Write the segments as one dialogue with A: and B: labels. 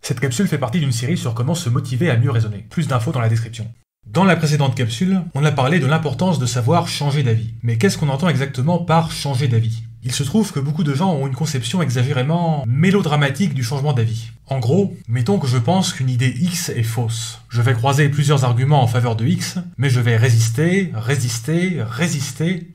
A: Cette capsule fait partie d'une série sur comment se motiver à mieux raisonner. Plus d'infos dans la description. Dans la précédente capsule, on a parlé de l'importance de savoir changer d'avis. Mais qu'est-ce qu'on entend exactement par changer d'avis ? Il se trouve que beaucoup de gens ont une conception exagérément mélodramatique du changement d'avis. En gros, mettons que je pense qu'une idée X est fausse. Je vais croiser plusieurs arguments en faveur de X, mais je vais résister,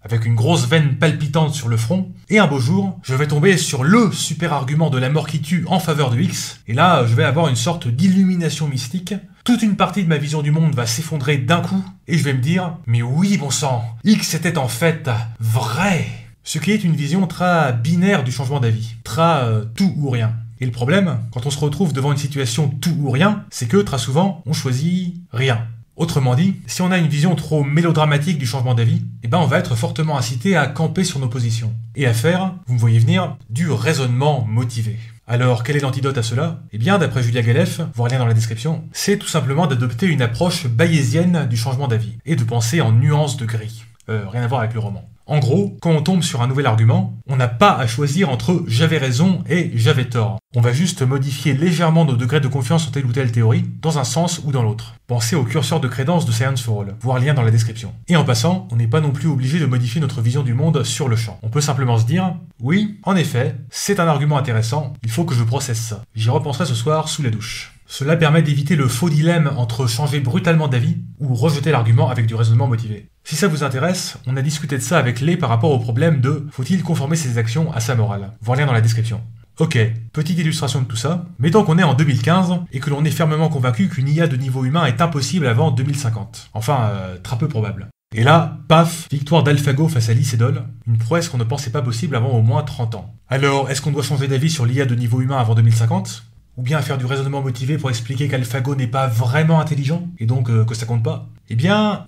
A: avec une grosse veine palpitante sur le front, et un beau jour, je vais tomber sur le super argument de la mort qui tue en faveur de X, et là, je vais avoir une sorte d'illumination mystique. Toute une partie de ma vision du monde va s'effondrer d'un coup, et je vais me dire « Mais oui, bon sang, X était en fait vrai !» Ce qui est une vision très binaire du changement d'avis, très tout ou rien. Et le problème, quand on se retrouve devant une situation tout ou rien, c'est que très souvent, on choisit rien. Autrement dit, si on a une vision trop mélodramatique du changement d'avis, on va être fortement incité à camper sur nos positions. Et à faire, vous me voyez venir, du raisonnement motivé. Alors, quel est l'antidote à cela ? D'après Julia Galef, voir lien dans la description, c'est tout simplement d'adopter une approche bayésienne du changement d'avis, et de penser en nuances de gris. Rien à voir avec le roman. En gros, quand on tombe sur un nouvel argument, on n'a pas à choisir entre « j'avais raison » et « j'avais tort ». On va juste modifier légèrement nos degrés de confiance en telle ou telle théorie, dans un sens ou dans l'autre. Pensez au curseur de crédence de Science for All, voir lien dans la description. Et en passant, on n'est pas non plus obligé de modifier notre vision du monde sur le champ. On peut simplement se dire « oui, en effet, c'est un argument intéressant, il faut que je processe ça. J'y repenserai ce soir sous la douche ». Cela permet d'éviter le faux dilemme entre changer brutalement d'avis ou rejeter l'argument avec du raisonnement motivé. Si ça vous intéresse, on a discuté de ça avec Lé par rapport au problème de « faut-il conformer ses actions à sa morale ?» Voir lien dans la description. Ok, petite illustration de tout ça. Mettons qu'on est en 2015 et que l'on est fermement convaincu qu'une IA de niveau humain est impossible avant 2050. Enfin, très peu probable. Et là, paf, victoire d'AlphaGo face à Lee Sedol, une prouesse qu'on ne pensait pas possible avant au moins 30 ans. Alors, est-ce qu'on doit changer d'avis sur l'IA de niveau humain avant 2050 ? Ou bien faire du raisonnement motivé pour expliquer qu'AlphaGo n'est pas vraiment intelligent, et donc que ça compte pas ?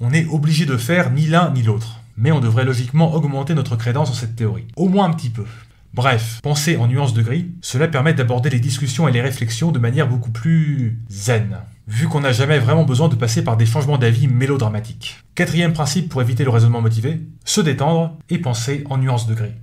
A: On est obligé de faire ni l'un ni l'autre. Mais on devrait logiquement augmenter notre crédence en cette théorie. Au moins un petit peu. Bref, penser en nuances de gris, cela permet d'aborder les discussions et les réflexions de manière beaucoup plus zen. Vu qu'on n'a jamais vraiment besoin de passer par des changements d'avis mélodramatiques. Quatrième principe pour éviter le raisonnement motivé, se détendre et penser en nuances de gris.